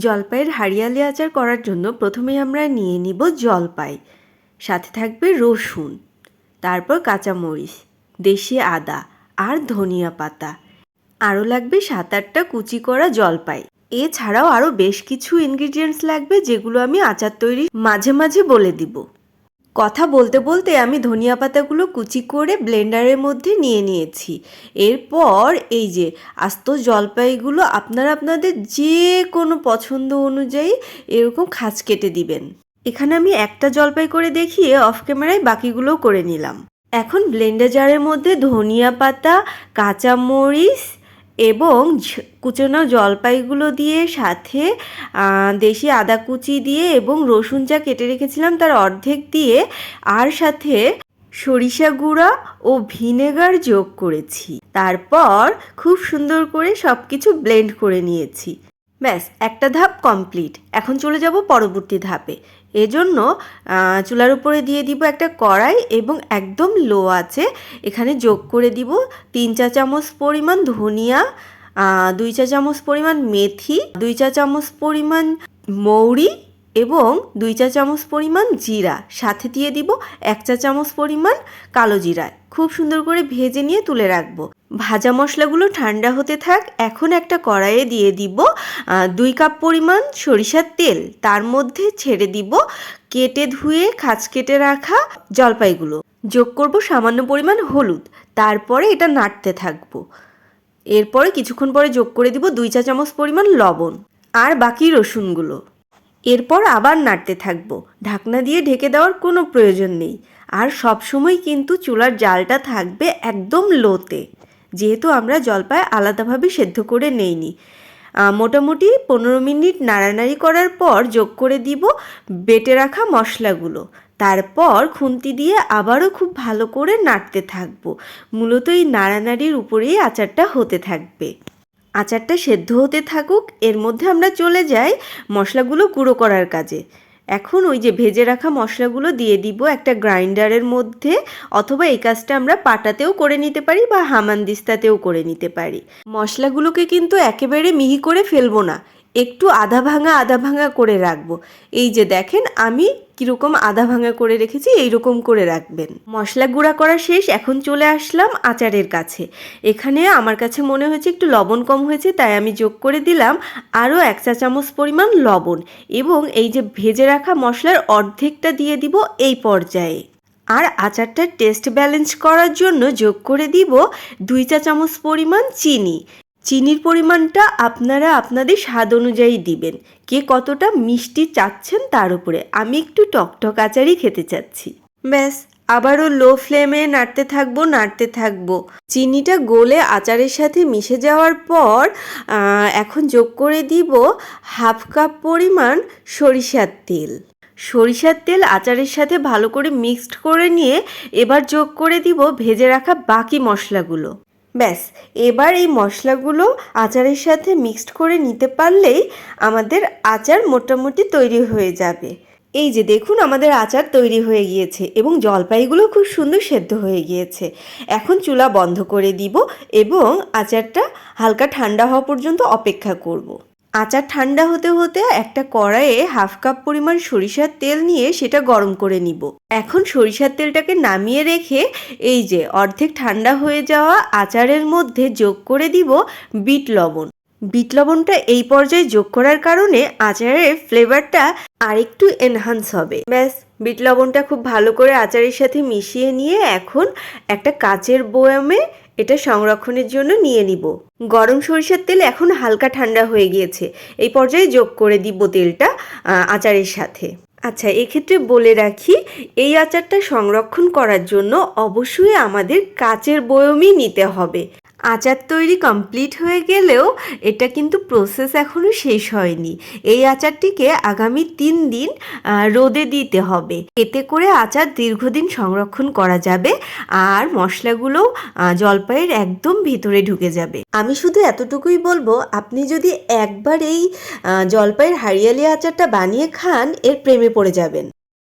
জলপাইয়ের হারিয়ালি আচার করার জন্য প্রথমেই আমরা নিয়ে নিব জলপাই, সাথে থাকবে রসুন, তারপর কাঁচামরিচ, দেশি আদা আর ধনিয়া পাতা। আরও লাগবে 7-8টা কুচি করা জলপাই। এছাড়াও আরও বেশ কিছু ইনগ্রিডিয়েন্টস লাগবে, যেগুলো আমি আচার তৈরির মাঝে মাঝে বলে দিব। কথা বলতে বলতে আমি ধনিয়া পাতাগুলো কুচি করে ব্লেন্ডারের মধ্যে নিয়ে নিয়েছি। এরপর এই যে আস্ত জলপাইগুলো আপনারা আপনাদের যে কোনো পছন্দ অনুযায়ী এরকম খাঁজ কেটে দিবেন। এখানে আমি একটা জলপাই করে দেখিয়ে অফ ক্যামেরায় বাকিগুলোও করে নিলাম। এখন ব্লেন্ডার জারের মধ্যে ধনিয়া পাতা, কাঁচামরিচ এবং কুচানো জলপাইগুলো দিয়ে, সাথে দেশি আদা কুচি দিয়ে এবং রসুন যা কেটে রেখেছিলাম তার অর্ধেক দিয়ে, আর সাথে সরিষা গুঁড়া ও ভিনেগার যোগ করেছি। তারপর খুব সুন্দর করে সব কিছু ব্লেন্ড করে নিয়েছি। ব্যাস, একটা ধাপ কমপ্লিট। এখন চলে যাব পরবর্তী ধাপে। এজন্য চুলার উপরে দিয়ে দিব একটা কড়াই এবং একদম লো আছে এখানে যোগ করে দিব 3 চা চামচ পরিমাণ ধনিয়া, 2 চা চামচ পরিমাণ মেথি, 2 চা চামচ পরিমাণ মৌরি এবং 2 চা চামচ পরিমাণ জিরা, সাথে দিয়ে দিব 1 চা চামচ পরিমাণ কালো জিরা। খুব সুন্দর করে ভেজে নিয়ে তুলে রাখবো। ভাজা মশলাগুলো ঠান্ডা হতে থাক। এখন একটা কড়াইয়ে দিয়ে দিব 2 কাপ পরিমাণ সরিষার তেল। তার মধ্যে ছেড়ে দিব কেটে ধুয়ে খাঁজ কেটে রাখা জলপাইগুলো। যোগ করব সামান্য পরিমাণ হলুদ। তারপরে এটা নাড়তে থাকবো। এরপরে কিছুক্ষণ পরে যোগ করে দিব 2 চা চামচ পরিমাণ লবণ আর বাকি রসুনগুলো। এরপর আবার নাড়তে থাকবো। ঢাকনা দিয়ে ঢেকে দেওয়ার কোনো প্রয়োজন নেই। আর সব সময় কিন্তু চুলার জালটা থাকবে একদম লোতে, যেহেতু আমরা জলপাই আলাদাভাবে সেদ্ধ করে নেইনি। মোটামুটি 15 মিনিট নাড়ানাড়ি করার পর যোগ করে দিব বেটে রাখা মশলাগুলো। তারপর খুন্তি দিয়ে আবারও খুব ভালো করে নাড়তে থাকবো। মূলত এই নাড়ানাড়ির উপরেই আচারটা হতে থাকবে। আচারটা সেদ্ধ হতে থাকুক, এর মধ্যে আমরা চলে যাই মশলাগুলো গুঁড়ো করার কাজে। এখন ওই যে ভেজে রাখা মশলাগুলো দিয়ে দিব একটা গ্রাইন্ডারের মধ্যে, অথবা এই কাজটা আমরা পাটাতেও করে নিতে পারি বা হামানদিস্তাতেও করে নিতে পারি। মশলাগুলোকে কিন্তু একেবারে মিহি করে ফেলবো না, একটু আধা ভাঙা করে রাখবো। এই যে দেখেন আমি কীরকম আধা ভাঙা করে রেখেছি, এইরকম করে রাখবেন। মশলা গুঁড়া করা শেষ। এখন চলে আসলাম আচারের কাছে। এখানে আমার কাছে মনে হয়েছে একটু লবণ কম হয়েছে, তাই আমি যোগ করে দিলাম আরও 1 চা চামচ পরিমাণ লবণ এবং এই যে ভেজে রাখা মশলার অর্ধেকটা দিয়ে দিব এই পর্যায়ে। আর আচারটার টেস্ট ব্যালেন্স করার জন্য যোগ করে দিব 2 চা চামচ পরিমাণ চিনি। চিনির পরিমাণটা আপনারা আপনাদের স্বাদ অনুযায়ী দিবেন। কে কতটা মিষ্টি চাচ্ছেন তার উপরে। আমি একটু টকটক আচারই খেতে চাচ্ছি। ব্যাস, আবারও লো ফ্লেমে নাড়তে থাকবো। চিনিটা গলে আচারের সাথে মিশে যাওয়ার পর এখন যোগ করে দিব হাফ কাপ পরিমাণ সরিষার তেল। সরিষার তেল আচারের সাথে ভালো করে মিক্সড করে নিয়ে এবার যোগ করে দিব ভেজে রাখা বাকি মশলাগুলো। ব্যাস, এবার এই মশলাগুলো আচারের সাথে মিক্সড করে নিতে পারলেই আমাদের আচার মোটামুটি তৈরি হয়ে যাবে। এই যে দেখুন আমাদের আচার তৈরি হয়ে গিয়েছে এবং জলপাইগুলো খুব সুন্দর সেদ্ধ হয়ে গিয়েছে। এখন চুলা বন্ধ করে দিব এবং আচারটা হালকা ঠান্ডা হওয়া পর্যন্ত অপেক্ষা করব। আচার ঠান্ডা হতে হতে একটা কড়াইয়ে হাফ কাপ পরিমাণ সরিষার তেল নিয়ে সেটা গরম করে নিব। এখন সরিষার তেলটাকে নামিয়ে রেখে এই যে অর্ধেক ঠান্ডা হয়ে যাওয়া আচারের মধ্যে যোগ করে দিব বিট লবণ। বিট লবণটা এই পর্যায়ে যোগ করার কারণে আচারের ফ্লেভারটা আরেকটু এনহান্স হবে। ব্যাস, বিট লবণটা খুব ভালো করে আচারের সাথে মিশিয়ে নিয়ে এখন একটা কাচের বয়ামে এটা সংরক্ষণের জন্য নিয়ে নিব। গরম সরিষার তেল এখন হালকা ঠান্ডা হয়ে গিয়েছে। এই পর্যায়ে যোগ করে দিব তেলটা আচারের সাথে। আচ্ছা, এক্ষেত্রে বলে রাখি, এই আচারটা সংরক্ষণ করার জন্য অবশ্যই আমাদের কাচের বয়মই নিতে হবে। আচার তৈরি কমপ্লিট হয়ে গেলেও এটা কিন্তু প্রসেস এখনও শেষ হয়নি। এই আচারটিকে আগামী 3 দিন রোদে দিতে হবে। এতে করে আচার দীর্ঘদিন সংরক্ষণ করা যাবে আর মশলাগুলো জলপাইয়ের একদম ভিতরে ঢুকে যাবে। আমি শুধু এতটুকুই বলবো, আপনি যদি একবার এই জলপাইয়ের হারিয়ালি আচারটা বানিয়ে খান, এর প্রেমে পড়ে যাবেন।